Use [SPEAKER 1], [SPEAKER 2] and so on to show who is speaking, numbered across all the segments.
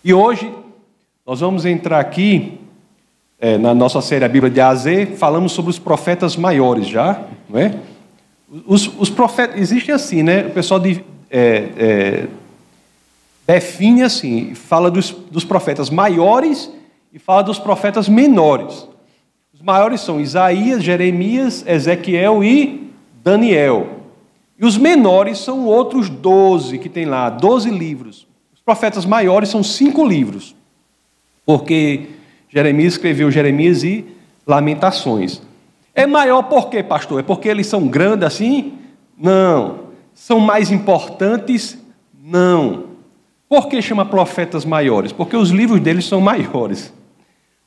[SPEAKER 1] E hoje nós vamos entrar aqui na nossa série A Bíblia de A a Z, falamos sobre os profetas maiores já, não é? Os profetas, existem assim, né? O pessoal define assim, fala dos profetas maiores e fala dos profetas menores. Os maiores são Isaías, Jeremias, Ezequiel e Daniel. E os menores são outros 12, que tem lá, 12 livros. Os profetas maiores são 5 livros, porque Jeremias escreveu Jeremias e Lamentações. É maior por quê, pastor? É porque eles são grandes assim? Não. São mais importantes? Não. Por que chama profetas maiores? Porque os livros deles são maiores.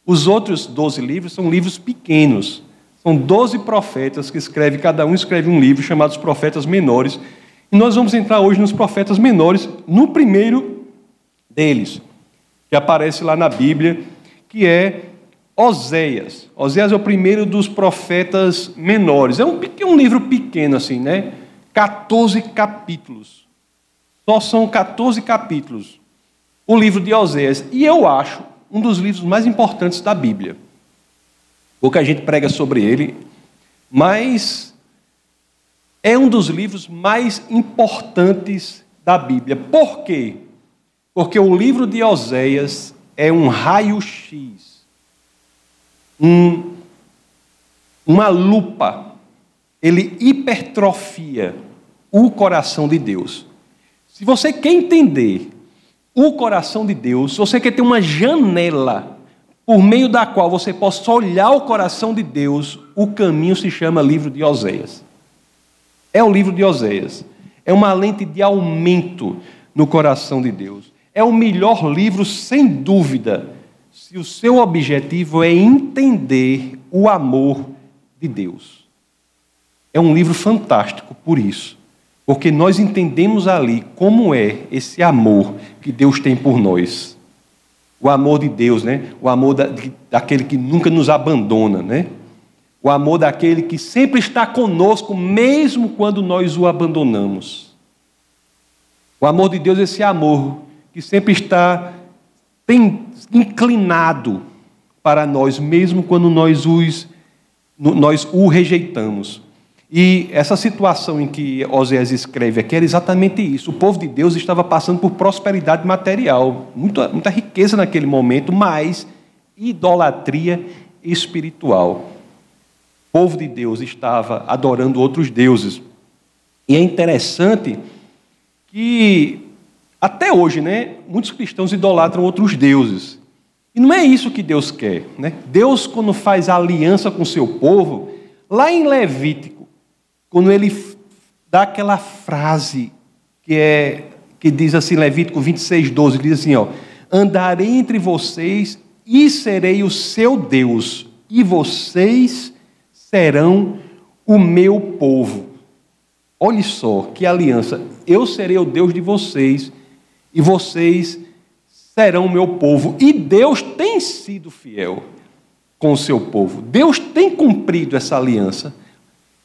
[SPEAKER 1] Os outros 12 livros são livros pequenos. São 12 profetas que escrevem, cada um escreve um livro chamado os profetas menores. E nós vamos entrar hoje nos profetas menores, no primeiro deles, que aparece lá na Bíblia, que é Oséias. Oséias é o primeiro dos profetas menores. É um livro pequeno assim, né? 14 capítulos. Só são 14 capítulos o livro de Oséias. E eu acho um dos livros mais importantes da Bíblia. Pouca gente prega sobre ele, mas é um dos livros mais importantes da Bíblia. Por quê? Porque o livro de Oséias é um raio-x, uma lupa. Ele hipertrofia o coração de Deus. Se você quer entender o coração de Deus, se você quer ter uma janela por meio da qual você possa olhar o coração de Deus, o caminho se chama livro de Oséias. É o livro de Oséias. É uma lente de aumento no coração de Deus. É o melhor livro, sem dúvida, se o seu objetivo é entender o amor de Deus. É um livro fantástico por isso, porque nós entendemos ali como é esse amor que Deus tem por nós. O amor de Deus, né? O amor daquele que nunca nos abandona, né? O amor daquele que sempre está conosco, mesmo quando nós o abandonamos. O amor de Deus é esse amor que sempre está inclinado para nós, mesmo quando nós o rejeitamos. E essa situação em que Oséias escreve aqui era exatamente isso. O povo de Deus estava passando por prosperidade material, muita riqueza naquele momento, mas idolatria espiritual. O povo de Deus estava adorando outros deuses. E é interessante que, até hoje, né, muitos cristãos idolatram outros deuses. E não é isso que Deus quer, né? Deus, quando faz aliança com o seu povo, lá em Levítico, quando ele dá aquela frase que diz assim, Levítico 26:12, diz assim, andarei entre vocês e serei o seu Deus, e vocês serão o meu povo. Olha só que aliança, eu serei o Deus de vocês, e vocês serão o meu povo. E Deus tem sido fiel com o seu povo, Deus tem cumprido essa aliança.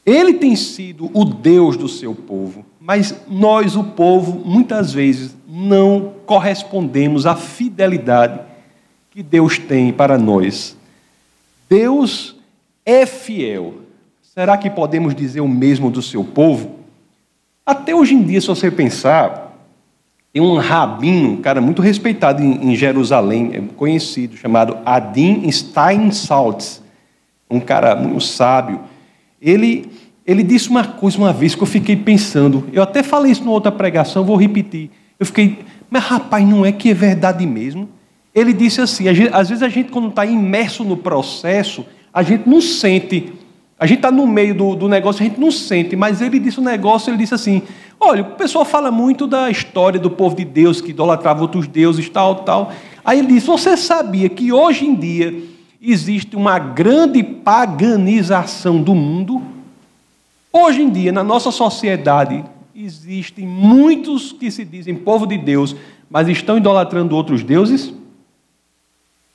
[SPEAKER 1] Ele tem sido o Deus do seu povo, mas nós, o povo, muitas vezes não correspondemos à fidelidade que Deus tem para nós. Deus é fiel. Será que podemos dizer o mesmo do seu povo? Até hoje em dia, se você pensar, tem um rabino, um cara muito respeitado em Jerusalém, conhecido, chamado Adin Steinsaltz, um cara muito sábio. Ele disse uma coisa uma vez que eu fiquei pensando, eu até falei isso numa outra pregação, vou repetir. Eu fiquei, mas rapaz, não é que é verdade mesmo? Ele disse assim, às vezes a gente quando está imerso no processo, a gente não sente, a gente está no meio do negócio, a gente não sente, mas ele disse um negócio, ele disse assim, olha, o pessoal fala muito da história do povo de Deus, que idolatrava outros deuses, tal. Aí ele disse, você sabia que hoje em dia existe uma grande paganização do mundo? Hoje em dia, na nossa sociedade, existem muitos que se dizem povo de Deus, mas estão idolatrando outros deuses.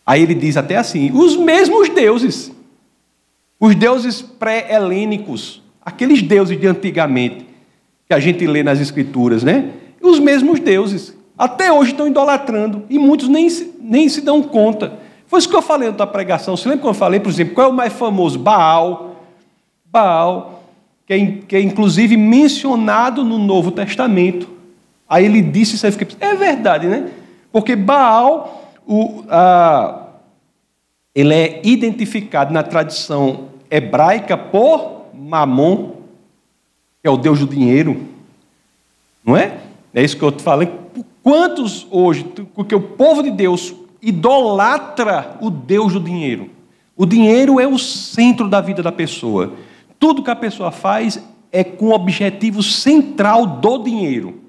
[SPEAKER 1] Aí ele diz até assim, os mesmos deuses, os deuses pré-helênicos, aqueles deuses de antigamente, que a gente lê nas Escrituras, né? Os mesmos deuses Até hoje estão idolatrando. E muitos nem se dão conta. Foi isso que eu falei na tua pregação. Você lembra quando eu falei, por exemplo, qual é o mais famoso? Baal. Baal, que é inclusive mencionado no Novo Testamento. Aí ele disse isso, aí fiquei pensando, é verdade, né? Porque Baal, ele é identificado na tradição hebraica por Mamon, que é o deus do dinheiro. Não é? É isso que eu te falei. Quantos hoje, porque o povo de Deus idolatra o Deus do dinheiro. O dinheiro é o centro da vida da pessoa. Tudo que a pessoa faz é com o objetivo central do dinheiro.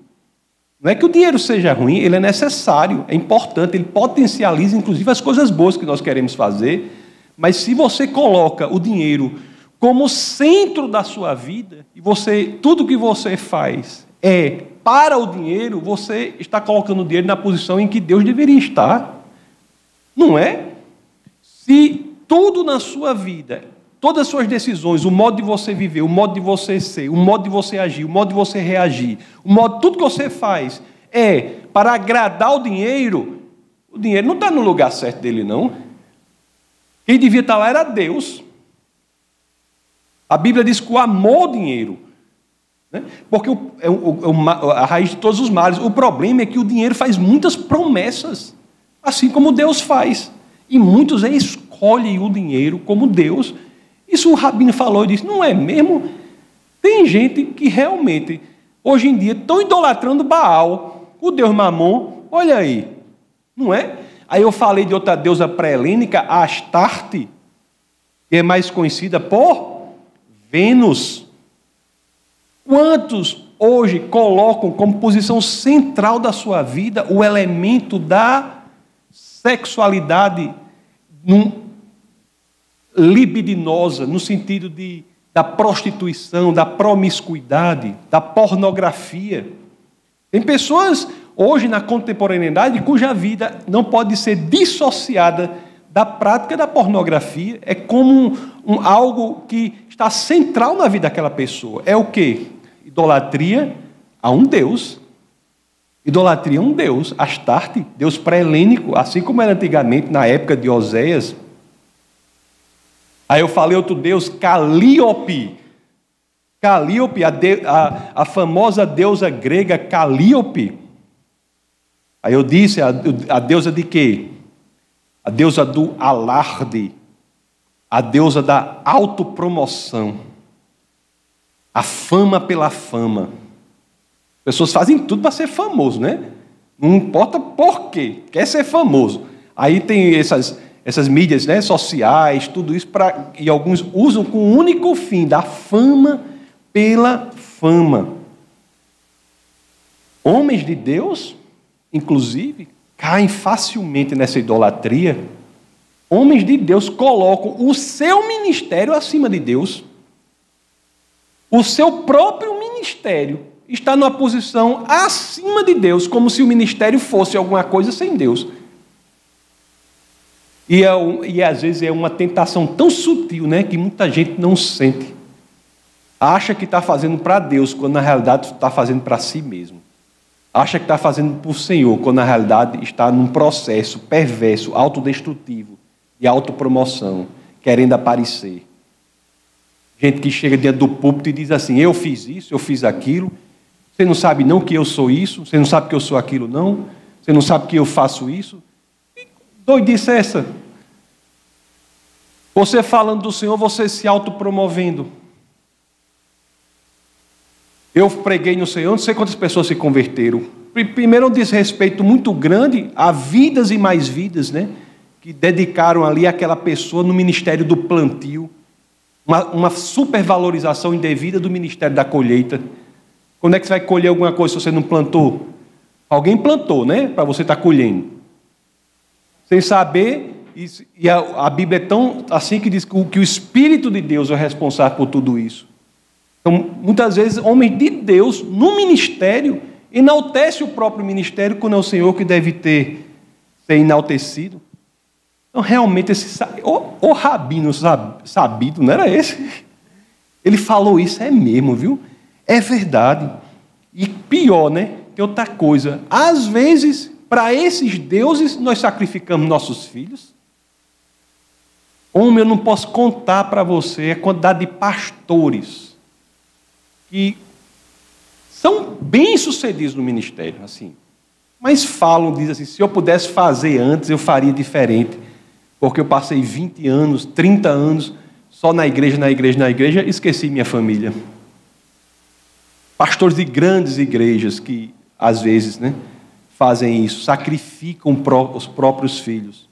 [SPEAKER 1] Não é que o dinheiro seja ruim, ele é necessário, é importante, ele potencializa inclusive as coisas boas que nós queremos fazer, mas se você coloca o dinheiro como centro da sua vida, e tudo que você faz é para o dinheiro, você está colocando o dinheiro na posição em que Deus deveria estar. Não é? Se tudo na sua vida, todas as suas decisões, o modo de você viver, o modo de você ser, o modo de você agir, o modo de você reagir, tudo que você faz é para agradar o dinheiro não está no lugar certo dele, não. Quem devia estar lá era Deus. A Bíblia diz que o amor ao dinheiro, né? Porque a raiz de todos os males. O problema é que o dinheiro faz muitas promessas, assim como Deus faz. E muitos escolhem o dinheiro como Deus. Isso o Rabino falou e disse, não é mesmo? Tem gente que realmente, hoje em dia, estão idolatrando Baal, o deus Mamon, olha aí, não é? Aí eu falei de outra deusa pré-helênica, a Astarte, que é mais conhecida por Vênus. Quantos hoje colocam como posição central da sua vida o elemento da sexualidade libidinosa, no sentido da prostituição, da promiscuidade, da pornografia? Tem pessoas hoje na contemporaneidade cuja vida não pode ser dissociada da prática da pornografia, é como algo que está central na vida daquela pessoa. É o quê? Idolatria a um Deus. Idolatria a um Deus, Astarte, Deus pré-helênico, assim como era antigamente, na época de Oséias. Aí eu falei outro Deus, Calíope. Calíope, a famosa deusa grega Calíope. Aí eu disse, a deusa de quê? A deusa do alarde, a deusa da autopromoção, a fama pela fama. Pessoas fazem tudo para ser famoso, né? Não importa por quê, quer ser famoso. Aí tem essas mídias, né, sociais, tudo isso, e alguns usam com o único fim da fama pela fama. Homens de Deus, inclusive, caem facilmente nessa idolatria. Homens de Deus colocam o seu ministério acima de Deus. O seu próprio ministério está numa posição acima de Deus, como se o ministério fosse alguma coisa sem Deus. E às vezes é uma tentação tão sutil, né, que muita gente não sente. Acha que está fazendo para Deus, quando na realidade está fazendo para si mesmo. Acha que está fazendo para o Senhor, quando na realidade está num processo perverso, autodestrutivo, de autopromoção, querendo aparecer. Gente que chega diante do púlpito e diz assim, eu fiz isso, eu fiz aquilo. Você não sabe não que eu sou isso? Você não sabe que eu sou aquilo não? Você não sabe que eu faço isso? Que doidice é essa? Você falando do Senhor, você se autopromovendo. Eu preguei no Senhor, não sei quantas pessoas se converteram. Primeiro, um desrespeito muito grande a vidas e mais vidas, né? Que dedicaram ali aquela pessoa no ministério do plantio. Uma supervalorização indevida do ministério da colheita. Quando é que você vai colher alguma coisa se você não plantou? Alguém plantou, né? Para você estar colhendo. Sem saber, e a Bíblia é tão assim que diz que o Espírito de Deus é responsável por tudo isso. Então, muitas vezes, homens de Deus, no ministério, enaltece o próprio ministério, quando é o Senhor que deve ser enaltecido. Então, realmente, o rabino sabido, não era esse? Ele falou isso, é mesmo, viu? É verdade. E pior, né? tem outra coisa. Às vezes, para esses deuses, nós sacrificamos nossos filhos. Homem, eu não posso contar para você a quantidade de pastores que são bem-sucedidos no ministério, assim. Mas falam, dizem assim, se eu pudesse fazer antes, eu faria diferente. Porque eu passei 20 anos, 30 anos, só na igreja, esqueci minha família. Pastores de grandes igrejas que, às vezes, fazem isso, sacrificam os próprios filhos.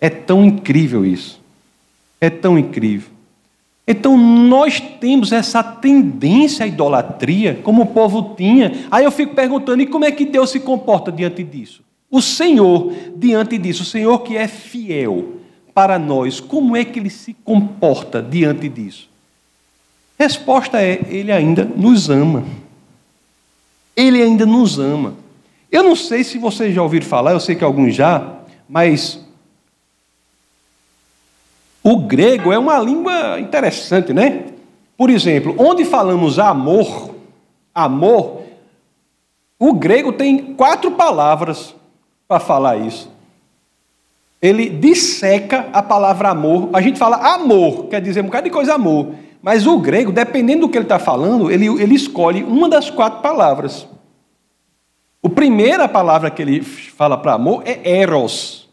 [SPEAKER 1] É tão incrível isso. É tão incrível. Então, nós temos essa tendência à idolatria, como o povo tinha. Aí eu fico perguntando, e como é que Deus se comporta diante disso? O Senhor, diante disso, o Senhor que é fiel para nós, como é que Ele se comporta diante disso? Resposta é, Ele ainda nos ama. Ele ainda nos ama. Eu não sei se vocês já ouviram falar, eu sei que alguns já, mas o grego é uma língua interessante, né? Por exemplo, onde falamos amor, o grego tem 4 palavras para falar isso. Ele disseca a palavra amor. A gente fala amor, quer dizer um bocado de coisa amor. Mas o grego, dependendo do que ele está falando, ele escolhe uma das 4 palavras. A primeira palavra que ele fala para amor é eros.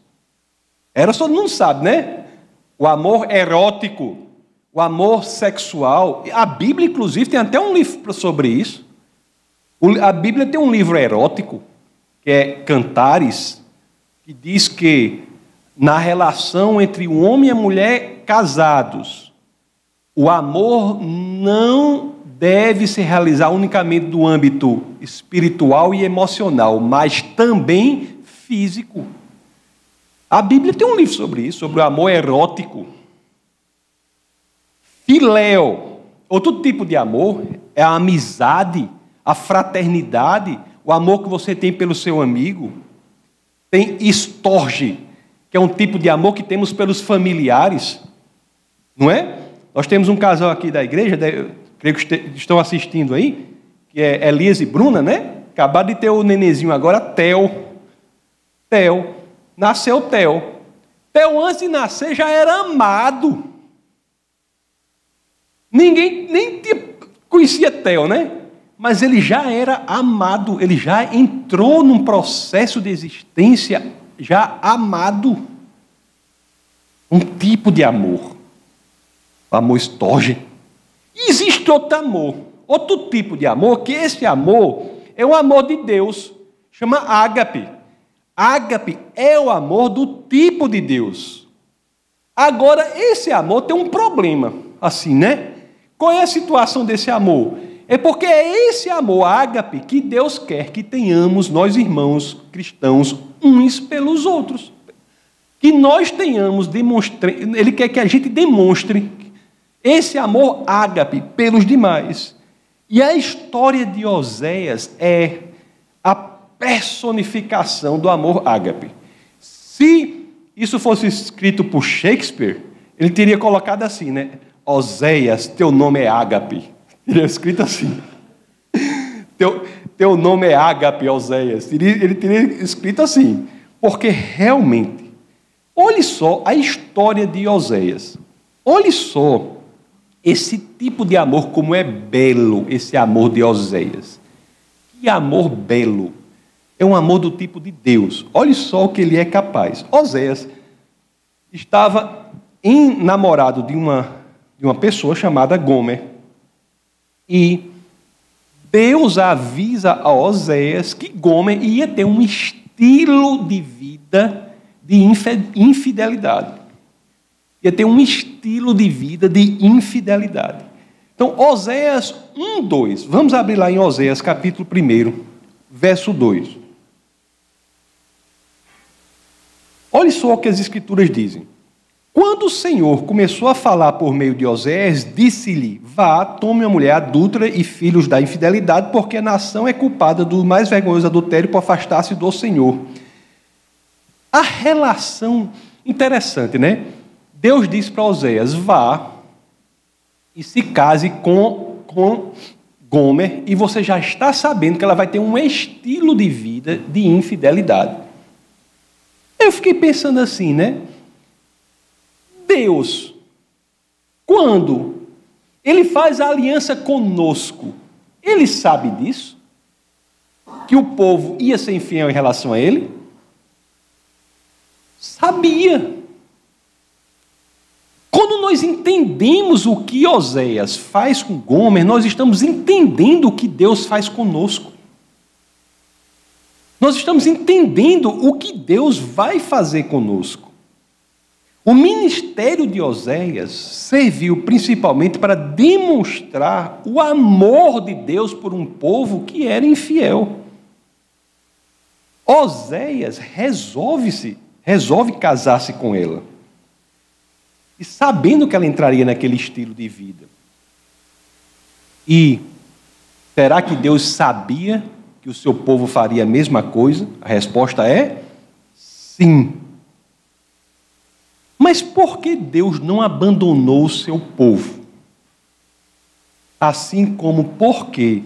[SPEAKER 1] Eros todo mundo sabe, né? O amor erótico, o amor sexual. A Bíblia, inclusive, tem até um livro sobre isso. A Bíblia tem um livro erótico, que é Cantares, que diz que na relação entre o homem e a mulher casados, o amor não deve se realizar unicamente do âmbito espiritual e emocional, mas também físico. A Bíblia tem um livro sobre isso, sobre o amor erótico. Filéu, outro tipo de amor, é a amizade, a fraternidade, o amor que você tem pelo seu amigo. Tem estorge, que é um tipo de amor que temos pelos familiares, não é? Nós temos um casal aqui da igreja, creio que estão assistindo aí, que é Elias e Bruna, né? Acabaram de ter o nenenzinho agora, Theo. Nasceu Theo. Theo, antes de nascer, já era amado. Ninguém nem conhecia Theo, né? Mas ele já era amado, ele já entrou num processo de existência já amado. Um tipo de amor. O amor estorge. E existe outro amor, outro tipo de amor, que esse amor é o amor de Deus, chama ágape. Ágape é o amor do tipo de Deus. Agora, esse amor tem um problema, assim, né? Qual é a situação desse amor? É porque é esse amor ágape que Deus quer que tenhamos, nós irmãos cristãos, uns pelos outros. Que nós tenhamos, Ele quer que a gente demonstre esse amor ágape pelos demais. E a história de Oséias é a personificação do amor ágape. Se isso fosse escrito por Shakespeare, ele teria colocado assim, né? Oséias, teu nome é ágape. Teria escrito assim. Teu nome é ágape, Oséias. Ele teria escrito assim. Porque realmente, olhe só a história de Oséias. Olhe só esse tipo de amor, como é belo esse amor de Oséias. Que amor belo. É um amor do tipo de Deus. Olhe só o que ele é capaz. Oséias estava namorado de uma pessoa chamada Gomer. E Deus avisa a Oséias que Gomer ia ter um estilo de vida de infidelidade. Ia ter um estilo de vida de infidelidade. Então, Oséias 1:2. Vamos abrir lá em Oséias, capítulo 1, verso 2. Olha só o que as Escrituras dizem. Quando o Senhor começou a falar por meio de Oséias, disse-lhe, vá, tome uma mulher adúltera e filhos da infidelidade, porque a nação é culpada do mais vergonhoso adultério por afastar-se do Senhor. A relação interessante, né? Deus disse para Oséias, vá e se case com Gomer e você já está sabendo que ela vai ter um estilo de vida de infidelidade. Eu fiquei pensando assim, né? Deus, quando Ele faz a aliança conosco, Ele sabe disso? Que o povo ia ser infiel em relação a Ele? Sabia. Quando nós entendemos o que Oséias faz com Gomer, nós estamos entendendo o que Deus faz conosco. Nós estamos entendendo o que Deus vai fazer conosco. O ministério de Oséias serviu principalmente para demonstrar o amor de Deus por um povo que era infiel. Oséias resolve casar-se com ela. E sabendo que ela entraria naquele estilo de vida. E será que Deus sabia que o seu povo faria a mesma coisa? A resposta é sim. Mas por que Deus não abandonou o seu povo? Assim como por que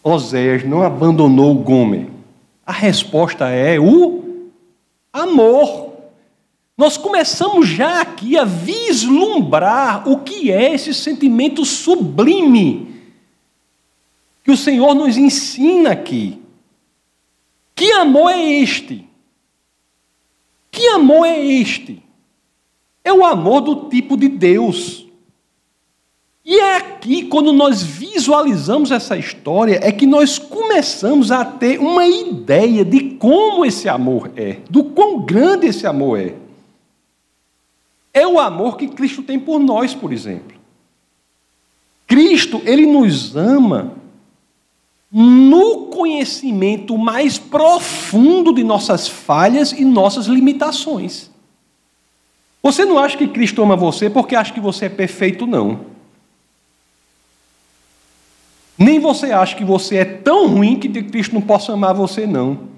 [SPEAKER 1] Oséias não abandonou Gomer? A resposta é o amor. Nós começamos já aqui a vislumbrar o que é esse sentimento sublime que o Senhor nos ensina aqui. Que amor é este? Que amor é este? É o amor do tipo de Deus. E é aqui, quando nós visualizamos essa história, é que nós começamos a ter uma ideia de como esse amor é, do quão grande esse amor é. É o amor que Cristo tem por nós, por exemplo. Cristo, Ele nos ama no conhecimento mais profundo de nossas falhas e nossas limitações. Você não acha que Cristo ama você porque acha que você é perfeito, não. Nem você acha que você é tão ruim que Cristo não possa amar você, não.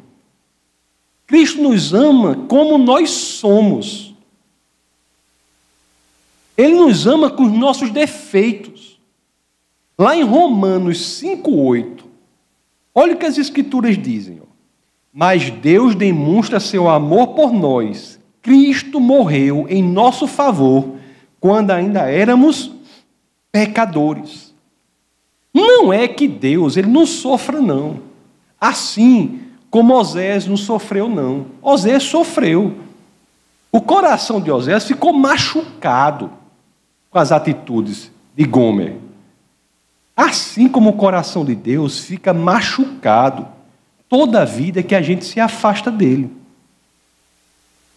[SPEAKER 1] Cristo nos ama como nós somos. Ele nos ama com os nossos defeitos. Lá em Romanos 5,8, olha o que as Escrituras dizem. Mas Deus demonstra seu amor por nós. Cristo morreu em nosso favor quando ainda éramos pecadores. Não é que Deus ele não sofra, não. Assim como Oséias não sofreu, não. Oséias sofreu. O coração de Oséias ficou machucado com as atitudes de Gomer. Assim como o coração de Deus fica machucado toda a vida que a gente se afasta dele.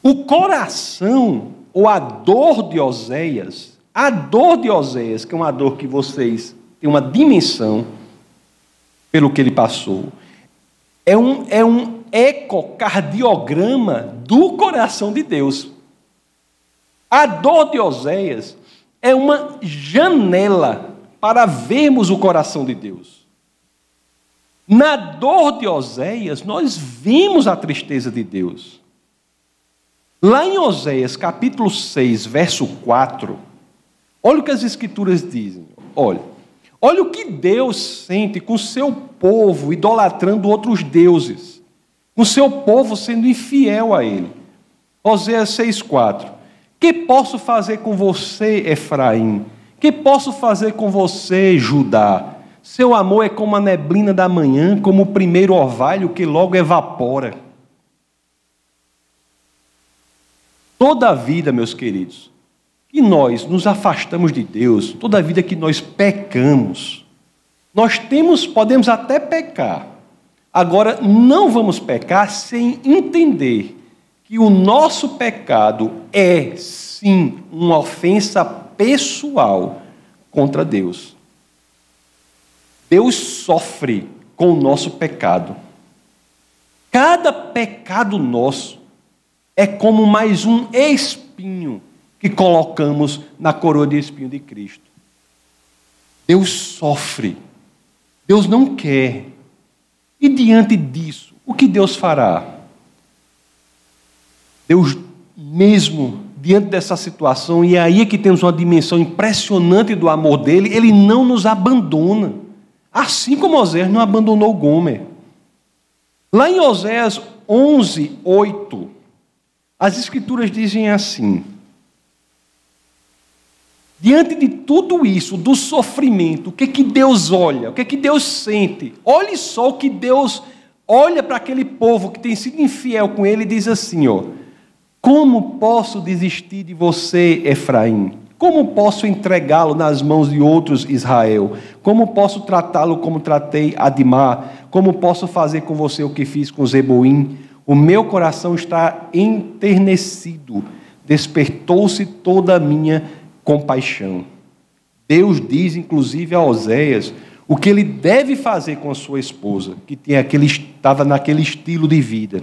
[SPEAKER 1] O coração, ou a dor de Oséias, que é uma dor que vocês têm uma dimensão pelo que ele passou, é um ecocardiograma do coração de Deus. A dor de Oséias é uma janela para vermos o coração de Deus. Na dor de Oséias, nós vemos a tristeza de Deus. Lá em Oséias, capítulo 6, verso 4, olha o que as Escrituras dizem. Olha o que Deus sente com o seu povo idolatrando outros deuses, com o seu povo sendo infiel a ele. Oséias 6,4. Que posso fazer com você, Efraim? Que posso fazer com você, Judá? Seu amor é como a neblina da manhã, como o primeiro orvalho que logo evapora. Toda a vida, meus queridos, que nós nos afastamos de Deus, toda a vida que nós pecamos, podemos até pecar. Agora, não vamos pecar sem entender que o nosso pecado é, sim, uma ofensa pessoal contra Deus. Deus sofre com o nosso pecado. Cada pecado nosso é como mais um espinho que colocamos na coroa de espinho de Cristo. Deus sofre. Deus não quer. E diante disso, o que Deus fará? Deus mesmo diante dessa situação, e aí é que temos uma dimensão impressionante do amor dele, ele não nos abandona, assim como Oséias não abandonou Gomer. Lá em Oséias 11:8, as Escrituras dizem assim: diante de tudo isso, do sofrimento, o que é que Deus olha? O que é que Deus sente? Olhe só o que Deus olha para aquele povo que tem sido infiel com ele e diz assim, ó: como posso desistir de você, Efraim? Como posso entregá-lo nas mãos de outros, Israel? Como posso tratá-lo como tratei Admá? Como posso fazer com você o que fiz com Zeboim? O meu coração está enternecido, despertou-se toda a minha compaixão. Deus diz, inclusive, a Oséias o que ele deve fazer com a sua esposa, que estava naquele estilo de vida.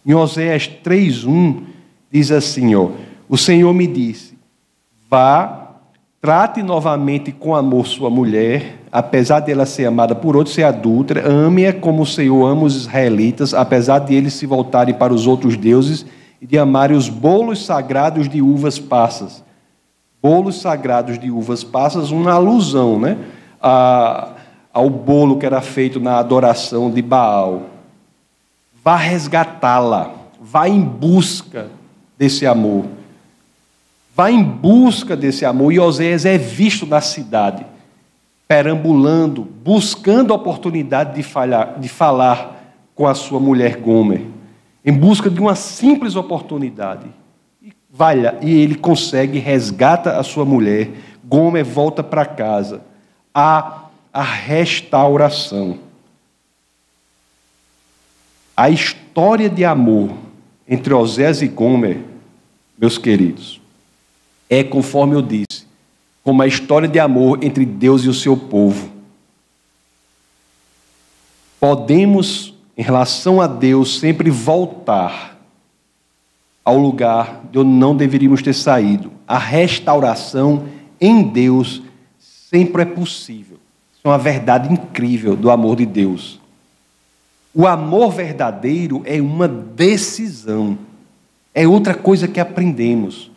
[SPEAKER 1] Em Oséias 3:1, diz assim, ó: o Senhor me disse, vá, trate novamente com amor sua mulher, apesar dela ser amada por outros, ser adúltera, ame-a como o Senhor ama os israelitas, apesar de eles se voltarem para os outros deuses e de amarem os bolos sagrados de uvas passas. Bolos sagrados de uvas passas, uma alusão, né, ao bolo que era feito na adoração de Baal. Vá resgatá-la, vá em busca desse amor. Vá em busca desse amor. E Oséias é visto na cidade, perambulando, buscando a oportunidade de falar com a sua mulher Gomer, em busca de uma simples oportunidade. E ele consegue, resgata a sua mulher, Gomer volta para casa. Há a restauração. A história de amor entre Oséias e Gomer, meus queridos, é, conforme eu disse, como a história de amor entre Deus e o seu povo. Podemos, em relação a Deus, sempre voltar ao lugar de onde não deveríamos ter saído. A restauração em Deus sempre é possível. Isso é uma verdade incrível do amor de Deus. O amor verdadeiro é uma decisão. É outra coisa que aprendemos.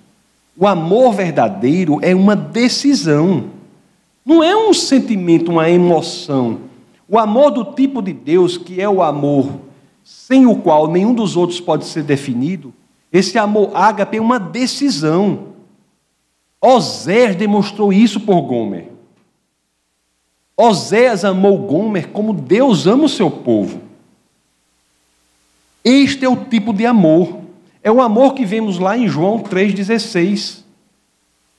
[SPEAKER 1] O amor verdadeiro é uma decisão. Não é um sentimento, uma emoção. O amor do tipo de Deus, que é o amor sem o qual nenhum dos outros pode ser definido, esse amor ágape é uma decisão. Oséias demonstrou isso por Gomer. Oséias amou Gomer como Deus ama o seu povo. Este é o tipo de amor. É o amor que vemos lá em João 3,16.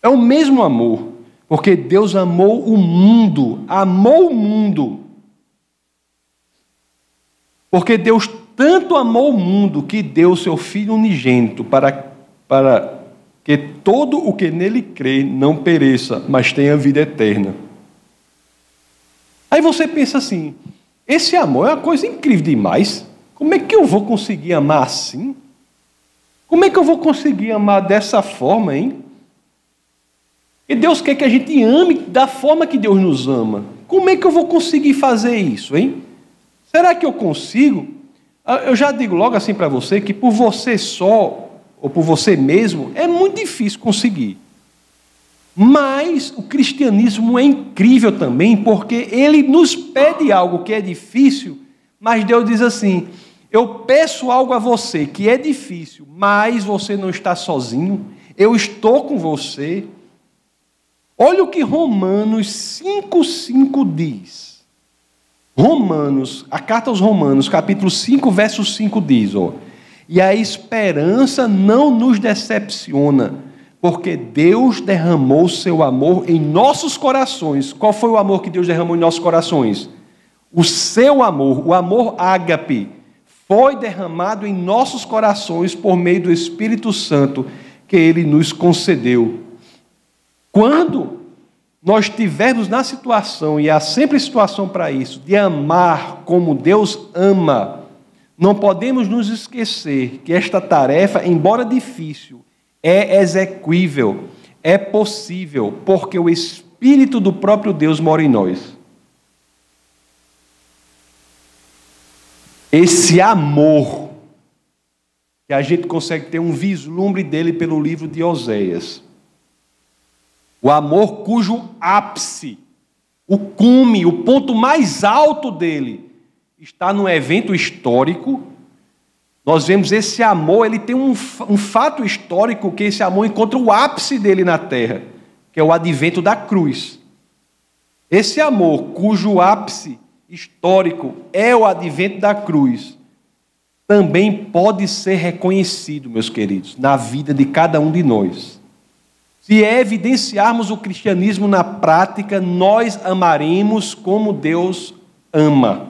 [SPEAKER 1] É o mesmo amor, porque Deus amou o mundo. Porque Deus tanto amou o mundo que deu o seu Filho unigênito para que todo o que nele crê não pereça, mas tenha vida eterna. Aí você pensa assim, esse amor é uma coisa incrível demais. Como é que eu vou conseguir amar assim? Como é que eu vou conseguir amar dessa forma, hein? E Deus quer que a gente ame da forma que Deus nos ama. Como é que eu vou conseguir fazer isso, hein? Será que eu consigo? Eu já digo logo assim para você que por você só, ou por você mesmo, é muito difícil conseguir. Mas o cristianismo é incrível também, porque ele nos pede algo que é difícil, mas Deus diz assim, eu peço algo a você que é difícil, mas você não está sozinho, eu estou com você. Olha o que Romanos 5,5 diz. A carta aos Romanos, capítulo 5, verso 5 diz, ó: e a esperança não nos decepciona, porque Deus derramou o seu amor em nossos corações. Qual foi o amor que Deus derramou em nossos corações? O seu amor, o amor ágape, foi derramado em nossos corações por meio do Espírito Santo que Ele nos concedeu. Quando nós estivermos na situação, e há sempre situação para isso, de amar como Deus ama, não podemos nos esquecer que esta tarefa, embora difícil, é execuível, é possível, porque o Espírito do próprio Deus mora em nós. Esse amor que a gente consegue ter um vislumbre dele pelo livro de Oséias. O amor cujo ápice, o cume, o ponto mais alto dele está num evento histórico. Nós vemos esse amor, ele tem um fato histórico que esse amor encontra o ápice dele na terra, que é o advento da cruz. Esse amor, cujo ápice histórico é o advento da cruz, também pode ser reconhecido, meus queridos, na vida de cada um de nós. Se evidenciarmos o cristianismo na prática, nós amaremos como Deus ama.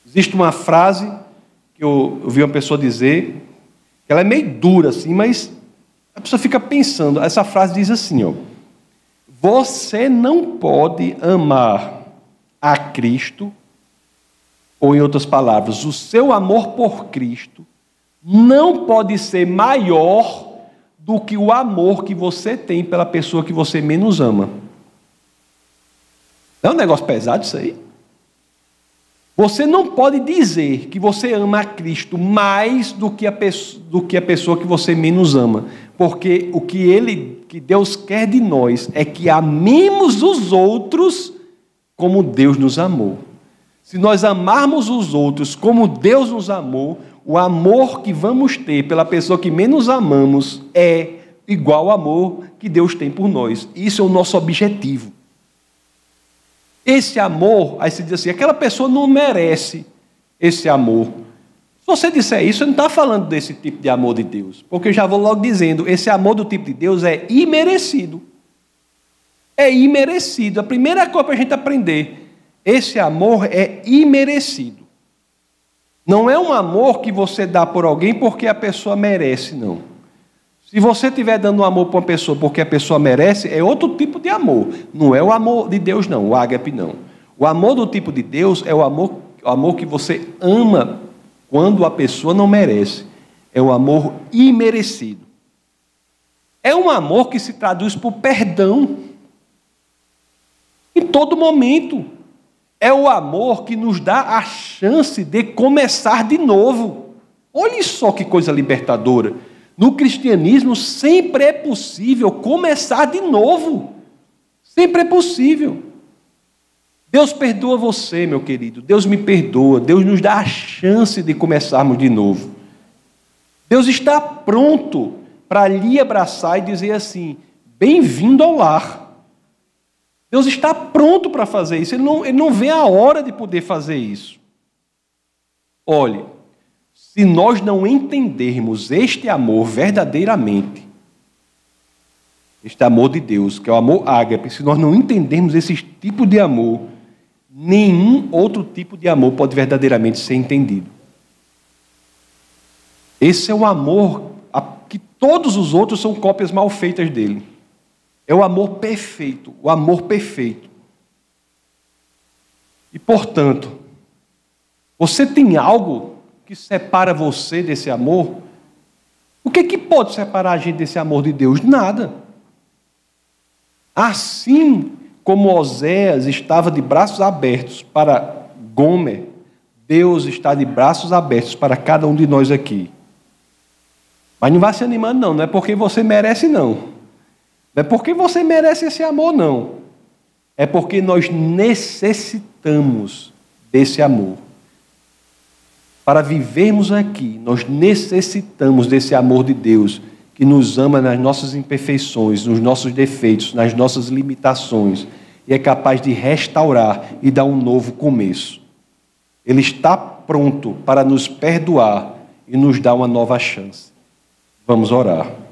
[SPEAKER 1] Existe uma frase que eu ouvi uma pessoa dizer, que ela é meio dura assim, mas a pessoa fica pensando. Essa frase diz assim, ó: você não pode amar a Cristo, ou em outras palavras, o seu amor por Cristo não pode ser maior do que o amor que você tem pela pessoa que você menos ama. Não é um negócio pesado isso aí? Você não pode dizer que você ama a Cristo mais do que a pessoa que você menos ama, porque o que Deus quer de nós é que amemos os outros como Deus nos amou. Se nós amarmos os outros como Deus nos amou, o amor que vamos ter pela pessoa que menos amamos é igual ao amor que Deus tem por nós. Isso é o nosso objetivo. Esse amor, aí você diz assim, aquela pessoa não merece esse amor. Se você disser isso, você não está falando desse tipo de amor de Deus, porque eu já vou logo dizendo, esse amor do tipo de Deus é imerecido. É imerecido. A primeira coisa para a gente aprender, esse amor é imerecido. Não é um amor que você dá por alguém porque a pessoa merece, não. Se você estiver dando um amor para uma pessoa porque a pessoa merece, é outro tipo de amor. Não é o amor de Deus, não, o ágape, não. O amor do tipo de Deus é o amor que você ama quando a pessoa não merece. É o amor imerecido. É um amor que se traduz por perdão. Em todo momento. É o amor que nos dá a chance de começar de novo. Olha só que coisa libertadora. No cristianismo sempre é possível começar de novo. Sempre é possível. Deus perdoa você, meu querido. Deus me perdoa. Deus nos dá a chance de começarmos de novo. Deus está pronto para lhe abraçar e dizer assim, bem-vindo ao lar. Deus está pronto para fazer isso. Ele não vê a hora de poder fazer isso. Olhe, se nós não entendermos este amor verdadeiramente, este amor de Deus, que é o amor ágape, se nós não entendermos esse tipo de amor, nenhum outro tipo de amor pode verdadeiramente ser entendido. Esse é o amor que todos os outros são cópias mal feitas dele. É o amor perfeito, o amor perfeito. E, portanto, você tem algo que separa você desse amor? O que pode separar a gente desse amor de Deus? Nada. Assim como Oséias estava de braços abertos para Gomer, Deus está de braços abertos para cada um de nós aqui. Mas não vai se animando, não. Não é porque você merece, não. Não é porque você merece esse amor, não. É porque nós necessitamos desse amor. Para vivermos aqui, nós necessitamos desse amor de Deus, que nos ama nas nossas imperfeições, nos nossos defeitos, nas nossas limitações, e é capaz de restaurar e dar um novo começo. Ele está pronto para nos perdoar e nos dar uma nova chance. Vamos orar.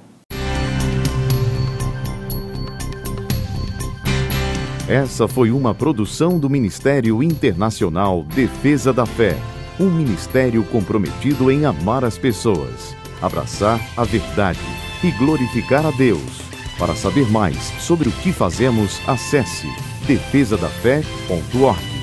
[SPEAKER 2] Essa foi uma produção do Ministério Internacional Defesa da Fé. Um ministério comprometido em amar as pessoas, abraçar a verdade e glorificar a Deus. Para saber mais sobre o que fazemos, acesse defesadafé.org.